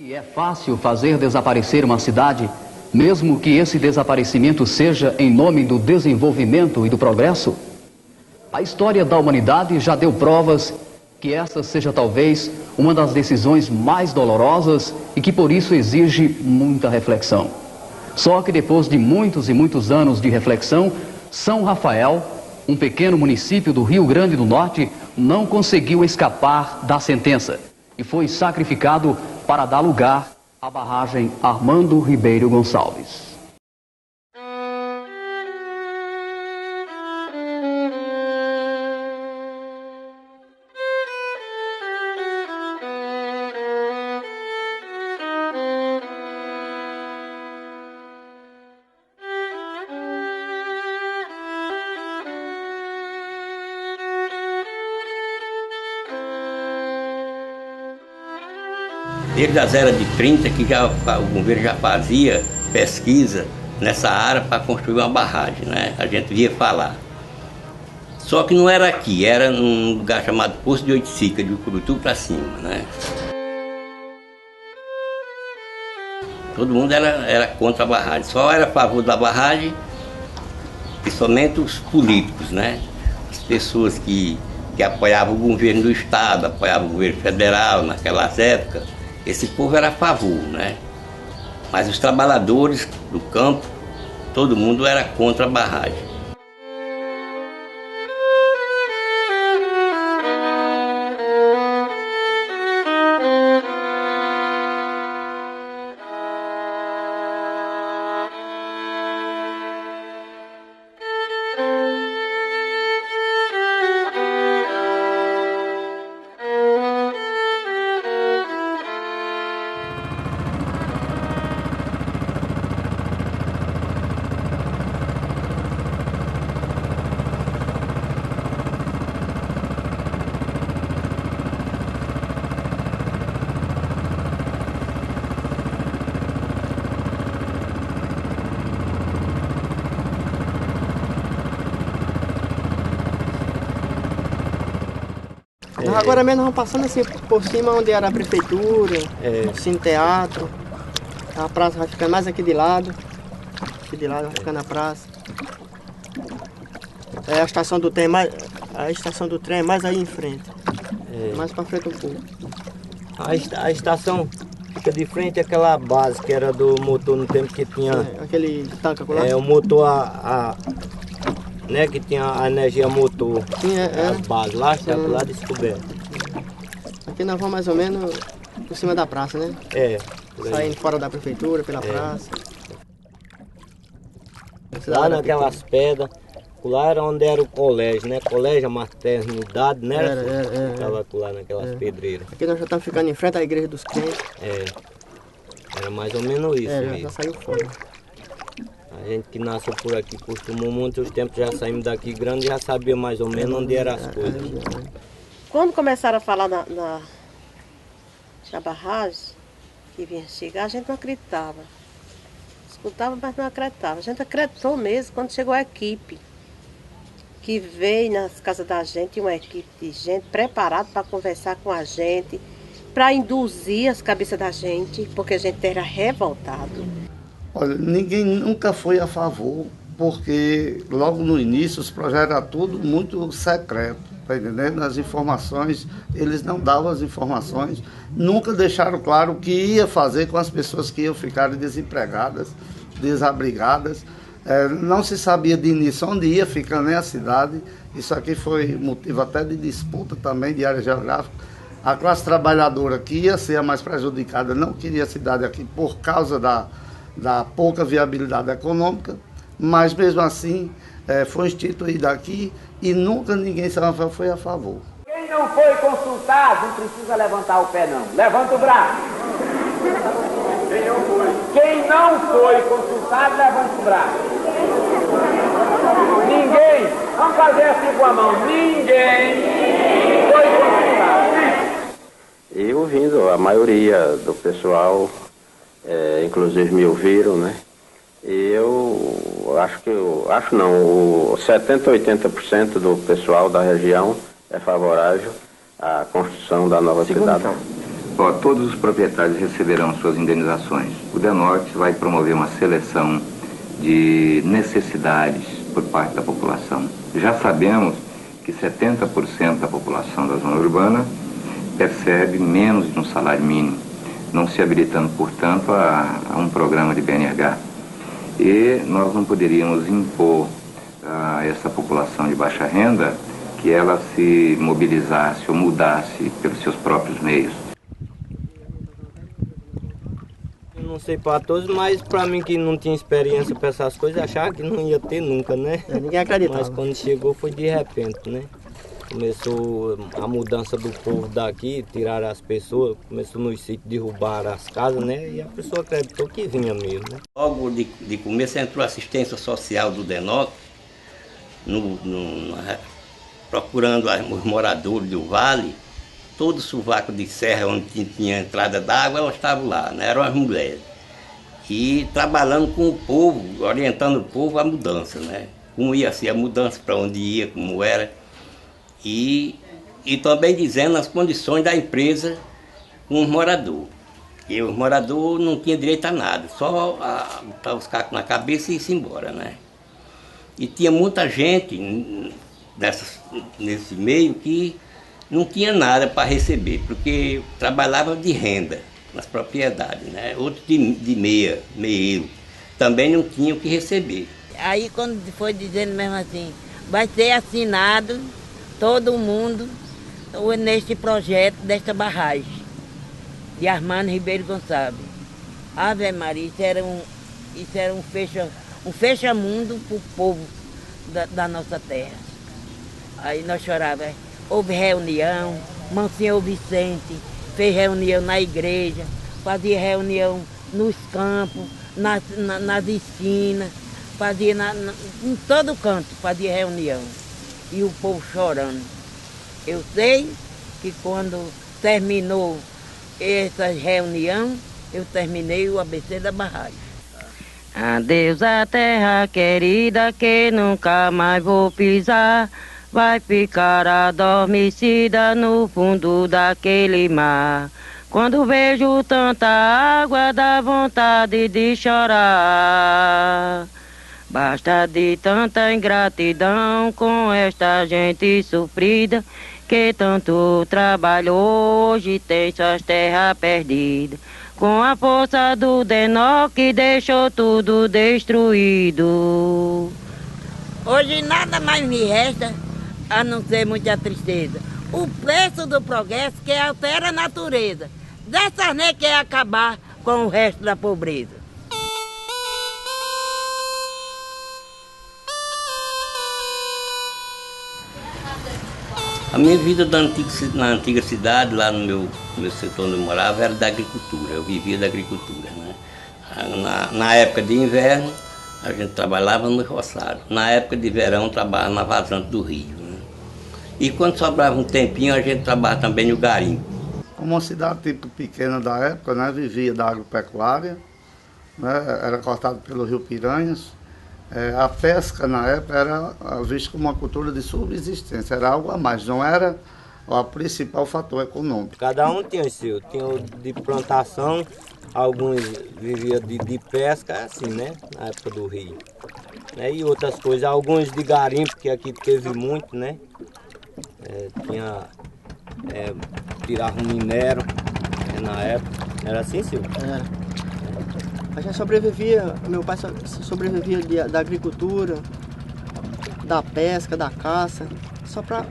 E é fácil fazer desaparecer uma cidade, mesmo que esse desaparecimento seja em nome do desenvolvimento e do progresso? A história da humanidade já deu provas que essa seja talvez uma das decisões mais dolorosas e que por isso exige muita reflexão. Só que depois de muitos e muitos anos de reflexão, São Rafael, um pequeno município do Rio Grande do Norte, não conseguiu escapar da sentença e foi sacrificado para dar lugar à barragem Armando Ribeiro Gonçalves. Desde as eras de 30 que o governo já fazia pesquisa nessa área para construir uma barragem, né? A gente via falar. Só que não era aqui, era num lugar chamado Poço de Oiticica, de Ucurutu para cima, né? Todo mundo era contra a barragem, só era a favor da barragem, principalmente os políticos, né? As pessoas que apoiavam o governo do estado, apoiavam o governo federal naquelas épocas. Esse povo era a favor, né? Mas os trabalhadores do campo, todo mundo era contra a barragem. Agora mesmo nós vamos passando assim por cima onde era a prefeitura, Cine Teatro. A praça vai ficando mais aqui de lado. Aqui de lado vai ficando a praça. A estação do trem é mais aí em frente. Mais pra frente um pouco. A estação fica de frente àquela base que era do motor no tempo que tinha. Aquele tanque lá? O motor né, que tinha a energia motor. Sim, as bases lá, está lá descoberto. Aqui nós vamos mais ou menos por cima da praça, né? Saindo fora da prefeitura, pela praça. Lá naquelas pedras, lá era onde era o colégio, né? Colégio, a maternidade, né? Estava lá naquelas pedreiras. Aqui nós já estamos ficando em frente à igreja dos crentes. Era mais ou menos isso mesmo. Já saiu fora. A gente que nasceu por aqui, costumou muitos tempos, já saímos daqui grande, já sabia mais ou menos onde eram as coisas. Quando começaram a falar na barragem, que vinha chegar, a gente não acreditava. Escutava, mas não acreditava. A gente acreditou mesmo quando chegou a equipe, que veio nas casas da gente, uma equipe de gente preparada para conversar com a gente, para induzir as cabeças da gente, porque a gente era revoltado. Olha, ninguém nunca foi a favor, porque logo no início os projetos eram tudo muito secreto, tá entendendo? As informações, eles não davam as informações, nunca deixaram claro o que ia fazer com as pessoas que iam ficar desempregadas, desabrigadas. Não se sabia de início onde ia ficar nem a cidade. Isso aqui foi motivo até de disputa também de área geográfica. A classe trabalhadora, que ia ser a mais prejudicada, não queria a cidade aqui por causa da pouca viabilidade econômica, mas mesmo assim foi instituída aqui e nunca ninguém foi a favor. Quem não foi consultado não precisa levantar o pé não, levanta o braço. Quem não foi consultado, levanta o braço. Ninguém, vamos fazer assim com a mão, ninguém foi consultado. E ouvindo a maioria do pessoal, inclusive me ouviram, né? E eu acho não, 70%, 80% do pessoal da região é favorável à construção da nova cidade. Todos os proprietários receberão suas indenizações. O DENORTE vai promover uma seleção de necessidades por parte da população. Já sabemos que 70% da população da zona urbana percebe menos de um salário mínimo, não se habilitando, portanto, a um programa de BNH. E nós não poderíamos impor a essa população de baixa renda que ela se mobilizasse ou mudasse pelos seus próprios meios. Não sei para todos, mas para mim que não tinha experiência para essas coisas, achava que não ia ter nunca, né? Ninguém acreditava. Mas quando chegou foi de repente, né? Começou a mudança do povo daqui, tiraram as pessoas, começou nos sítios, derrubar as casas, né? E a pessoa acreditou que vinha mesmo, né? Logo de começo entrou a assistência social do DENORTE, procurando os moradores do vale. Todo sovaco de serra onde tinha entrada d'água, elas estavam lá, né? Eram as mulheres. E trabalhando com o povo, orientando o povo à mudança, né? Como ia ser a mudança, para onde ia, como era. E também dizendo as condições da empresa com os moradores. E os moradores não tinham direito a nada, só botar os cacos na cabeça e ir embora, né? E tinha muita gente nesse meio que não tinha nada para receber, porque trabalhava de renda nas propriedades, né? Outros de meio, também não tinham o que receber. Aí quando foi dizendo mesmo assim, vai ser assinado todo mundo neste projeto desta barragem, de Armando Ribeiro Gonçalves. Ave Maria, isso era um fecha-mundo para o povo da nossa terra. Aí nós chorávamos. Houve reunião, Monsenhor Vicente fez reunião na igreja, fazia reunião nos campos, nas esquinas, fazia em todo canto, fazia reunião. E o povo chorando. Eu sei que quando terminou essa reunião, eu terminei o ABC da barragem. Adeus a terra querida que nunca mais vou pisar. Vai ficar adormecida no fundo daquele mar. Quando vejo tanta água, dá vontade de chorar. Basta de tanta ingratidão com esta gente sofrida, que tanto trabalhou, hoje tem suas terras perdidas. Com a força do DENORTE que deixou tudo destruído. Hoje nada mais me resta a não ser muita tristeza. O preço do progresso que altera a natureza. Dessa nem quer acabar com o resto da pobreza. A minha vida na antiga cidade, lá no meu setor onde eu morava, era da agricultura. Eu vivia da agricultura, né? Na época de inverno, a gente trabalhava no roçado. Na época de verão, trabalhava na vazante do rio. E quando sobrava um tempinho, a gente trabalhava também no garimpo. Como uma cidade tipo pequena da época, né, vivia da agropecuária, né, era cortado pelo rio Piranhas. A pesca na época era vista como uma cultura de subsistência, era algo a mais, não era o principal fator econômico. Cada um tinha o seu, tinha o de plantação, alguns viviam de pesca, assim, né, na época do rio. E outras coisas, alguns de garimpo, que aqui teve muito, né. Tirava um minério na época, era assim, Silvio? Era. A gente sobrevivia, meu pai sobrevivia da agricultura, da pesca, da caça, só para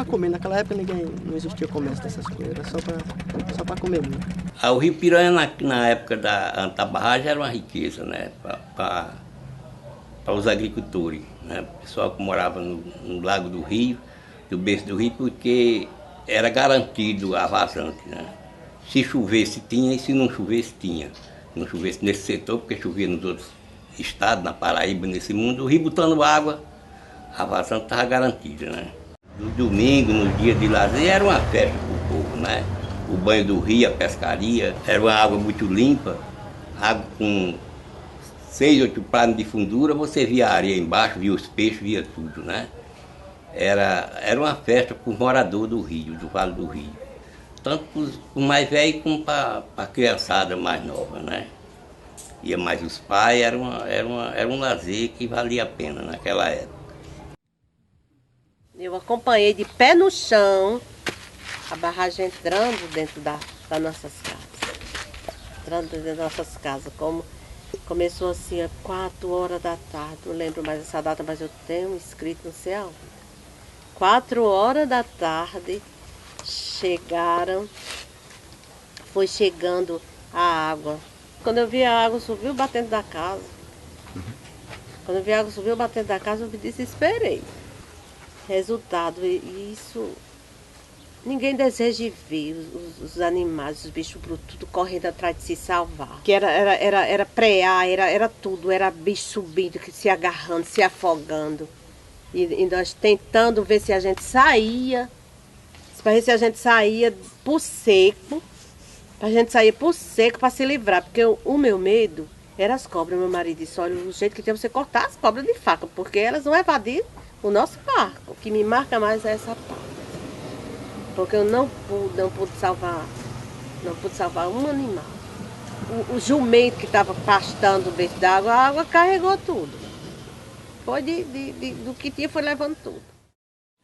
comer. Naquela época não existia comércio dessas coisas, era só para comer mesmo. O rio Piranha, na época da barragem, era uma riqueza, né, para os agricultores, né, o pessoal que morava no Lago do Rio, do berço do rio, porque era garantido a vazante, né? Se chovesse tinha e se não chovesse tinha. Não chovesse nesse setor, porque chovia nos outros estados, na Paraíba, nesse mundo, o rio botando água, a vazante estava garantida, né? No domingo, nos dias de lazer, era uma festa para o povo, né? O banho do rio, a pescaria, era uma água muito limpa, água com 6, 8 palmos de fundura, você via a areia embaixo, via os peixes, via tudo, né? Era uma festa para os moradores do rio, do Vale do Rio. tanto para o mais velho como para a criançada mais nova, né? Ia mais os pais, era um lazer que valia a pena naquela época. Eu acompanhei de pé no chão a barragem entrando dentro das nossas casas. Entrando dentro das nossas casas. Como começou assim, às 4 horas da tarde. Não lembro mais essa data, mas eu tenho escrito não sei aonde. 4 horas da tarde foi chegando a água. Quando eu vi a água subiu batendo da casa. Quando eu vi a água subiu batendo da casa, eu me desesperei. Resultado, isso ninguém deseja ver os animais, os bichos brutos, tudo correndo atrás de se salvar. Que era prear, era tudo, era bicho subindo, se agarrando, se afogando. E nós tentando ver se a gente saía, para ver se a gente saía por seco, para se livrar, porque o meu medo era as cobras. Meu marido disse, olha, o jeito que tem você cortar as cobras de faca, porque elas vão evadir o nosso barco. O que me marca mais é essa parte. Porque eu não pude salvar um animal. O jumento que estava pastando dentro d'água, a água carregou tudo. Foi do que tinha, foi levando tudo.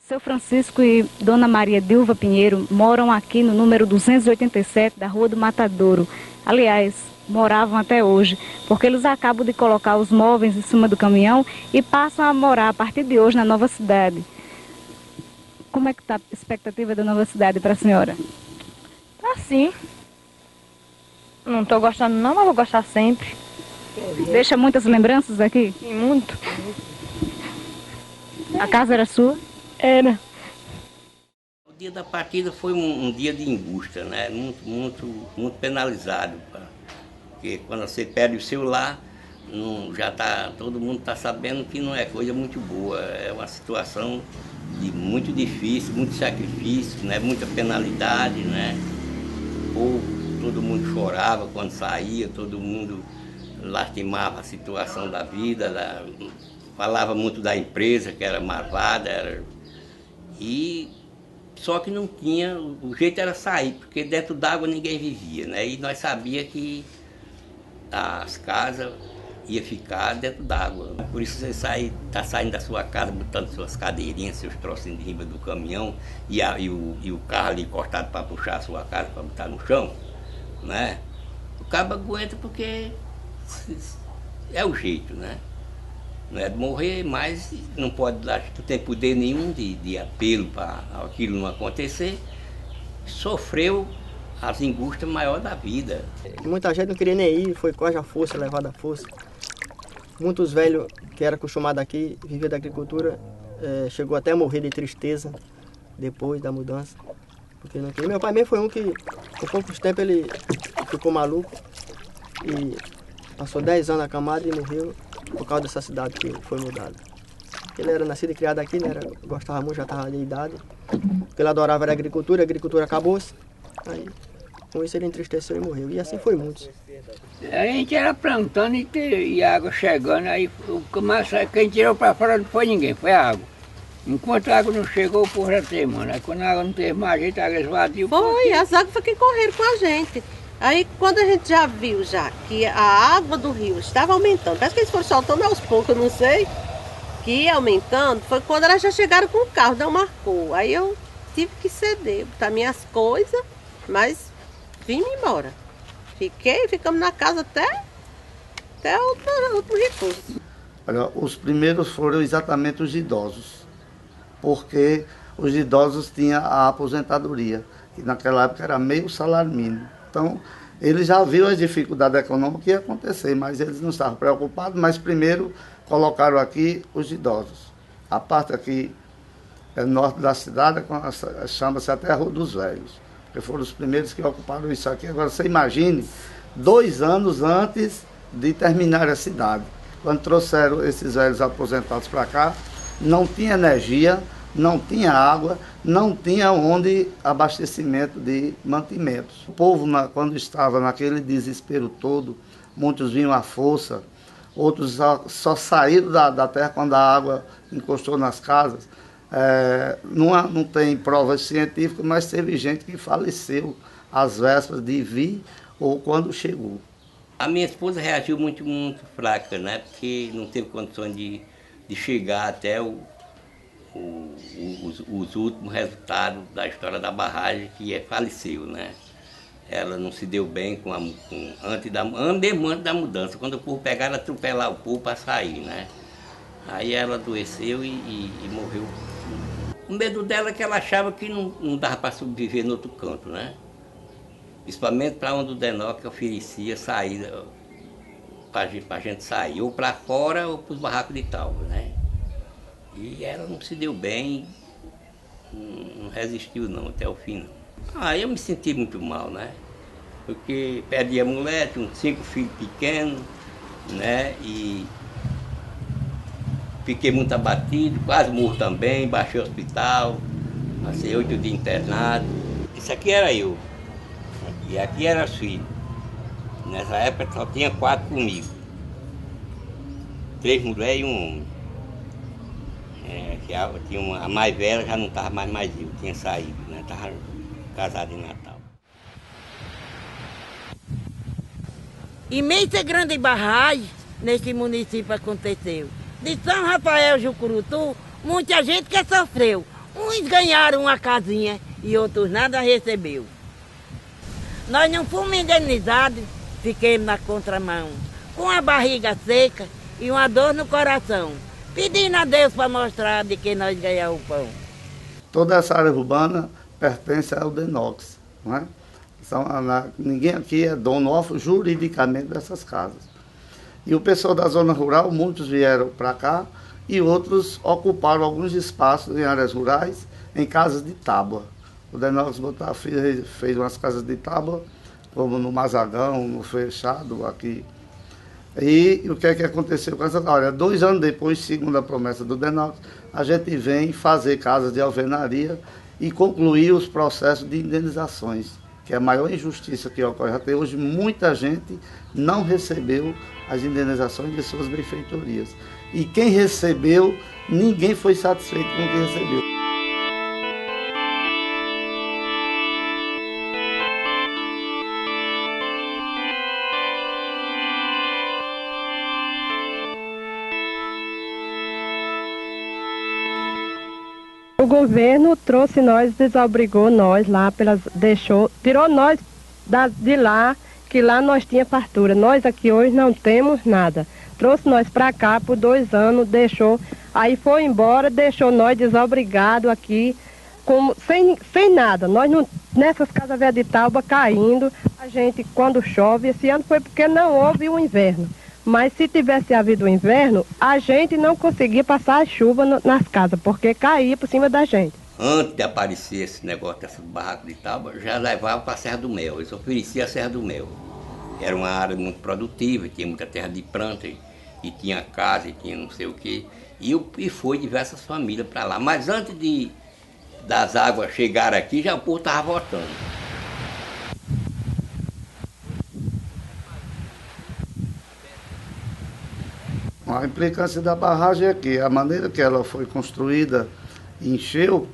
Seu Francisco e Dona Maria Dilva Pinheiro moram aqui no número 287 da Rua do Matadouro. Aliás, moravam até hoje, porque eles acabam de colocar os móveis em cima do caminhão e passam a morar a partir de hoje na nova cidade. Como é que está a expectativa da nova cidade para a senhora? Tá sim. Não estou gostando não, mas vou gostar sempre. Deixa muitas lembranças aqui? Sim, muito. A casa era sua? Era. O dia da partida foi um dia de angústia, né? Muito penalizado. Porque quando você perde o seu lar, todo mundo está sabendo que não é coisa muito boa. É uma situação muito difícil, muito sacrifício, né? Muita penalidade, né? Todo mundo chorava quando saía, todo mundo lastimava a situação da vida, falava muito da empresa que era marvada, só que não tinha, o jeito era sair, porque dentro d'água ninguém vivia, né? E nós sabíamos que as casas iam ficar dentro d'água. Por isso você está saindo da sua casa, botando suas cadeirinhas, seus trocinhos de riba do caminhão e o carro ali cortado para puxar a sua casa, para botar no chão, né? O cabo aguenta porque é o jeito, né? Não é de morrer, mas não tem poder nenhum de apelo para aquilo não acontecer. Sofreu as angústias maiores da vida. Muita gente não queria nem ir, foi quase a força, levada à força. Muitos velhos que eram acostumados aqui, viviam da agricultura, chegou até a morrer de tristeza depois da mudança. Porque não queria. Meu pai mesmo foi um que, com poucos tempos, ele ficou maluco e passou 10 anos acamado e morreu por causa dessa cidade que foi mudada. Ele era nascido e criado aqui, né? Gostava muito, já estava de idade. O que ele adorava era a agricultura acabou-se. Aí, com isso ele entristeceu e morreu. E assim foi muitos. A gente era plantando e a água chegando, aí quem tirou para fora não foi ninguém, foi a água. Enquanto a água não chegou, o povo já teve, mano. Aí quando a água não teve mais jeito, a água esvadiou. Foi, as águas foi que correram com a gente. Aí quando a gente já viu que a água do rio estava aumentando, parece que eles foram soltando aos poucos, eu não sei, que ia aumentando, foi quando elas já chegaram com o carro, não marcou. Aí eu tive que ceder, botar minhas coisas, mas vim embora. Ficamos na casa até o último recurso. Olha, os primeiros foram exatamente os idosos, porque os idosos tinham a aposentadoria, que naquela época era meio salário mínimo. Então, eles já viram as dificuldades econômicas que ia acontecer, mas eles não estavam preocupados, mas primeiro colocaram aqui os idosos. A parte aqui é norte da cidade, chama-se até a Rua dos Velhos, porque foram os primeiros que ocuparam isso aqui. Agora, você imagine, 2 anos antes de terminar a cidade, quando trouxeram esses velhos aposentados para cá, não tinha energia, não tinha água, não tinha onde abastecimento de mantimentos. O povo, quando estava naquele desespero todo, muitos vinham à força, outros só saíram da terra quando a água encostou nas casas. Não tem provas científicas, mas teve gente que faleceu às vésperas de vir ou quando chegou. A minha esposa reagiu muito fraca, né? Porque não teve condições de chegar até os últimos resultados da história da barragem, que faleceu, né? Ela não se deu bem mesmo antes da mudança, quando o povo pegaram, atropelar o povo para sair, né? Aí ela adoeceu e morreu. O medo dela é que ela achava que não dava para sobreviver no outro canto, né? Principalmente para onde o DENOC oferecia saída para a gente sair, ou para fora ou para os barracos de Tauba, né? E ela não se deu bem, não resistiu não, até o fim não. Eu me senti muito mal, né? Porque perdi a mulher, tinha 5 filhos pequenos, né? E fiquei muito abatido, quase morro também, baixei o hospital, passei 8 dias internado. Isso aqui era eu. E aqui era os filhos. Nessa época só tinha 4 comigo. 3 mulheres e um homem. A mais velha já não estava mais viva, tinha saído, né? Estava casada em Natal. Imensa grande barragem neste município aconteceu. De São Rafael, Jucurutu, muita gente que sofreu. Uns ganharam uma casinha e outros nada recebeu. Nós não fomos indenizados, fiquemos na contramão, com a barriga seca e uma dor no coração, pedindo a Deus para mostrar de que nós ganhamos o pão. Toda essa área urbana pertence ao DENOC, não é? Ninguém aqui é dono juridicamente dessas casas. E o pessoal da zona rural, muitos vieram para cá e outros ocuparam alguns espaços em áreas rurais, em casas de tábua. O DENOC fez umas casas de tábua, como no Mazagão, no Fechado, aqui. E o que é que aconteceu com essa área? 2 anos depois, segundo a promessa do DENOC, a gente vem fazer casas de alvenaria e concluir os processos de indenizações, que é a maior injustiça que ocorre até hoje. Muita gente não recebeu as indenizações de suas benfeitorias. E quem recebeu, ninguém foi satisfeito com o que recebeu. O governo trouxe nós, desobrigou nós lá, tirou nós de lá, que lá nós tinha fartura. Nós aqui hoje não temos nada. Trouxe nós para cá por 2 anos, deixou, aí foi embora, deixou nós desobrigados aqui, sem nada. Nós não, nessas casas velhas de Tauba caindo, a gente quando chove, esse ano foi porque não houve o inverno. Mas se tivesse havido o inverno, a gente não conseguia passar a chuva nas casas, porque caía por cima da gente. Antes de aparecer esse negócio desse barraco de Tauba, já levava para a Serra do Mel, eles ofereciam a Serra do Mel. Era uma área muito produtiva, tinha muita terra de planta, e tinha casa, e tinha não sei o quê. E foi diversas famílias para lá. Mas antes das águas chegarem aqui, já o povo estava voltando. A implicância da barragem é que a maneira que ela foi construída, encheu,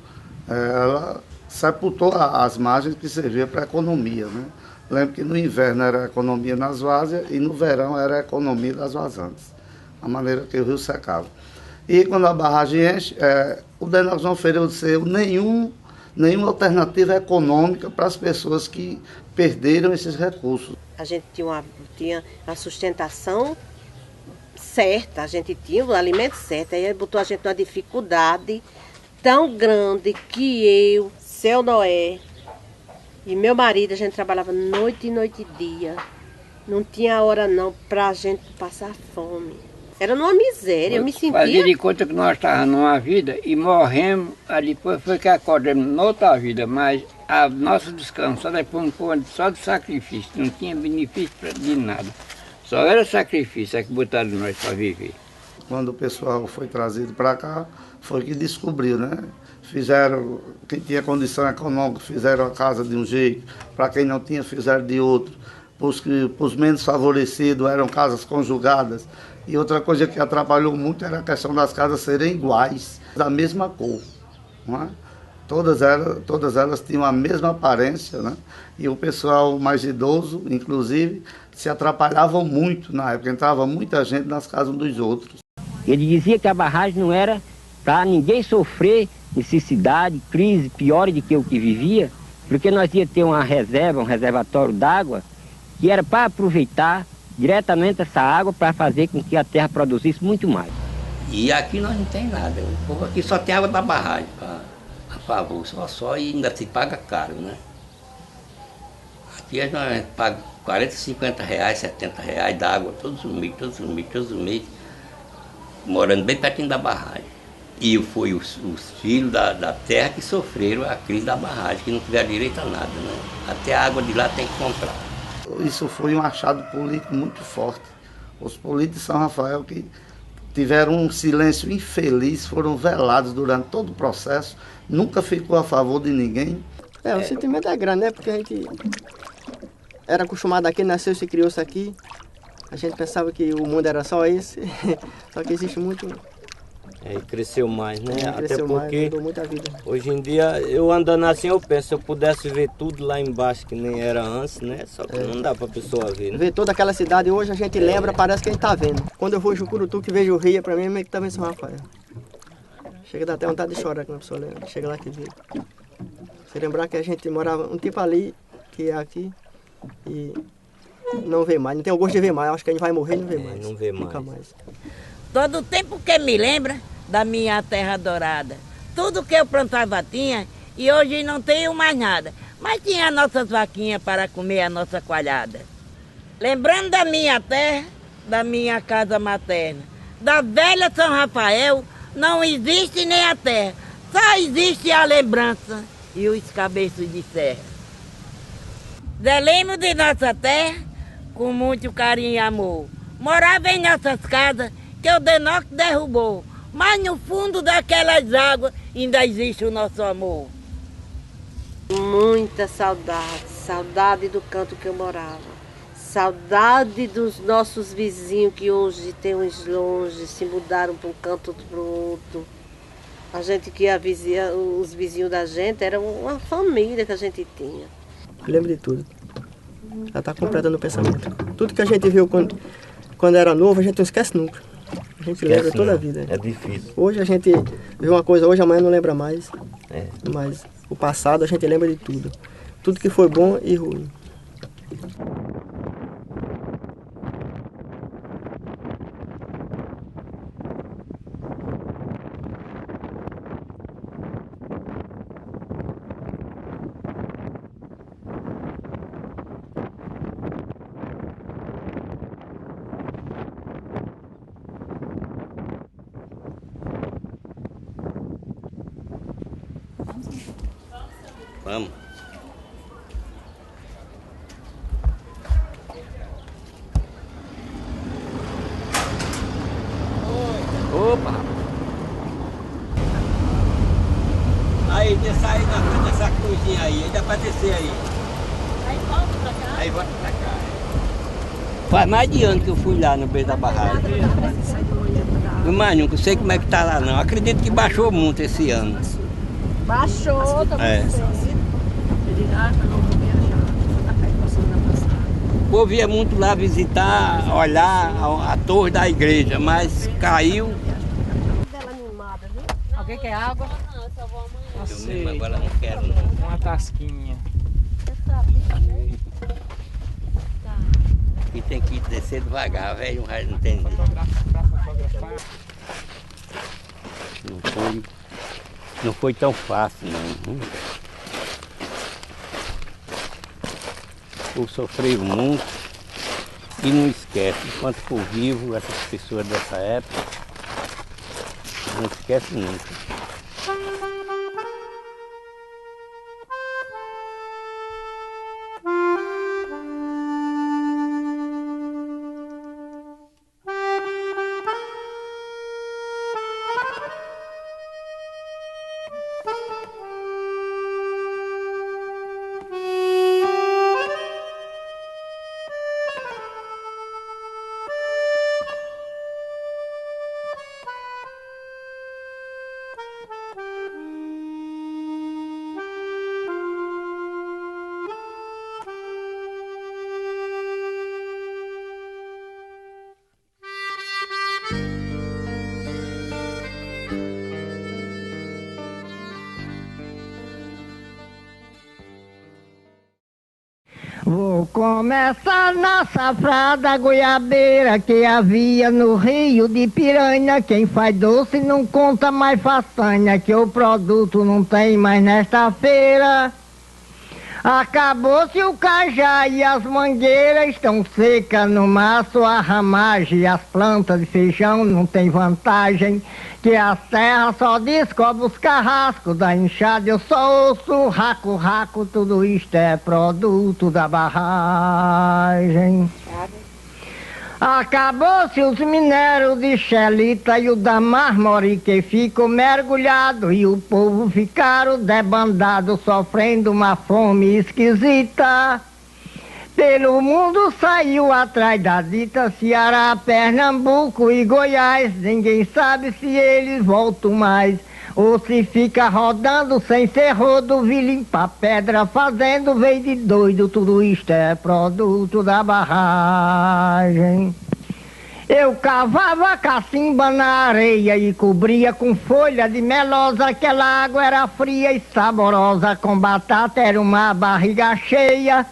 ela sepultou as margens que serviam para a economia, né? Lembro que no inverno era a economia nas várzeas e no verão era a economia das vazantes, a maneira que o rio secava. E quando a barragem enche, o DENOC não ofereceu nenhuma alternativa econômica para as pessoas que perderam esses recursos. A gente tinha a sustentação certa, a gente tinha o alimento certo, aí botou a gente numa dificuldade tão grande que Seu Noé e meu marido, a gente trabalhava noite e dia. Não tinha hora não pra gente passar fome. Era numa miséria, eu me sentia... Fazia de conta que nós estávamos numa vida e morremos, aí depois foi que acordamos noutra vida, mas a nossa descansada foi só de sacrifício, não tinha benefício de nada. Só era sacrifício que botaram nós para viver. Quando o pessoal foi trazido para cá, foi que descobriu, né? Fizeram, quem tinha condição econômica, fizeram a casa de um jeito, para quem não tinha, fizeram de outro. Para os menos favorecidos, eram casas conjugadas. E outra coisa que atrapalhou muito era a questão das casas serem iguais, da mesma cor. não é? Todas elas tinham a mesma aparência, né? E o pessoal mais idoso, inclusive, se atrapalhavam muito na época, entrava muita gente nas casas dos outros. Ele dizia que a barragem não era para ninguém sofrer necessidade, crise pior do que o que vivia, porque nós ia ter uma reserva, um reservatório d'água, que era para aproveitar diretamente essa água para fazer com que a terra produzisse muito mais. E aqui nós não tem nada, o povo aqui só tem água da barragem, a favor, só e ainda se paga caro, né? Aqui nós pagamos 40, 50 reais, 70 reais d'água todos os meses, morando bem pertinho da barragem. E foi os filhos da terra que sofreram a crise da barragem, que não tiveram direito a nada, né? Até a água de lá tem que comprar. Isso foi um achado político muito forte. Os políticos de São Rafael que tiveram um silêncio infeliz, foram velados durante todo o processo, nunca ficou a favor de ninguém. O sentimento é grande, né? Porque a gente era acostumado aqui, nasceu e se criou-se aqui. A gente pensava que o mundo era só esse, só que existe muito. E cresceu mais, né? Cresceu Até porque mais, mudou muita vida. Hoje em dia, eu andando assim, eu penso, se eu pudesse ver tudo lá embaixo que nem era antes, né? Só que não dá pra pessoa ver, né? Ver toda aquela cidade hoje a gente lembra, parece que a gente tá vendo. Quando eu vou em Jucurutu, que vejo o rio, pra mim é meio que tá vendo São Rafael. Chega a dar até vontade de chorar quando a pessoa lembra. Chega lá que vê. Você lembrar que a gente morava um tipo ali, que é aqui, e não vê mais, não tem o gosto de ver mais. Acho que a gente vai morrer e não vê mais. Não vê mais. Nunca mais. Todo o tempo que me lembra da minha terra dourada. Tudo que eu plantava tinha e hoje não tenho mais nada. Mas tinha nossas vaquinhas para comer a nossa coalhada. Lembrando da minha terra, da minha casa materna, da velha São Rafael, não existe nem a terra. Só existe a lembrança e os cabeços de serra. Lembro de nossa terra com muito carinho e amor. Morava em nossas casas que o Denoc derrubou. Mas no fundo daquelas águas ainda existe o nosso amor. Muita saudade, saudade do canto que eu morava. Saudade dos nossos vizinhos que hoje tem uns longe, se mudaram para um canto, outro para o outro. A gente que os vizinhos da gente, era uma família que a gente tinha. Lembro de tudo. Já está completa no pensamento. Tudo que a gente viu quando era novo, a gente não esquece nunca. A gente lembra toda a vida. É difícil. Hoje a gente vê uma coisa, hoje amanhã não lembra mais. Mas o passado a gente lembra de tudo. Tudo que foi bom e ruim. Vamos. Opa! Aí, desce aí na frente dessa cruzinha aí dá pra descer aí. Aí volta pra cá? Aí volta pra cá. Faz mais de ano que eu fui lá no beiro da barragem. Mas nunca sei como é que tá lá não. Acredito que baixou muito esse ano. Baixou, tá O povo ia muito lá visitar, olhar a torre da igreja, mas caiu. Alguém quer água? Eu mesmo agora não quero não. Uma tasquinha. E tem que descer devagar, velho, não tem. Não foi tão fácil não. Eu sofri muito e não esquece. Enquanto for vivo, essas pessoas dessa época, não esquece nunca. Vou começar na safra da goiabeira que havia no rio de Piranha. Quem faz doce não conta mais façanha, que o produto não tem mais nesta feira. Acabou-se o cajá e as mangueiras estão secas no maço, a ramagem, as plantas de feijão não tem vantagem, que a serra só descobre os carrascos da enxada. Eu só ouço raco, raco, tudo isto é produto da barragem. Acabou-se os minérios de xelita e o da mármore que ficou mergulhado, e o povo ficaram debandado sofrendo uma fome esquisita. Pelo mundo saiu atrás da dita Ceará, Pernambuco e Goiás. Ninguém sabe se eles voltam mais ou se fica rodando sem ser rodo, vi limpar pedra fazendo vez de doido. Tudo isto é produto da barragem. Eu cavava cacimba na areia e cobria com folha de melosa. Aquela água era fria e saborosa, com batata era uma barriga cheia.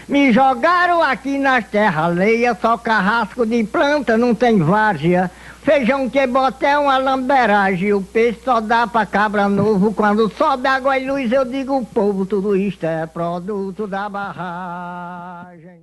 Me jogaram aqui nas terras alheias, só carrasco de planta, não tem várzea. Feijão que bota é uma lamberagem, o peixe só dá pra cabra novo. Quando sobe água e luz eu digo o povo, tudo isto é produto da barragem.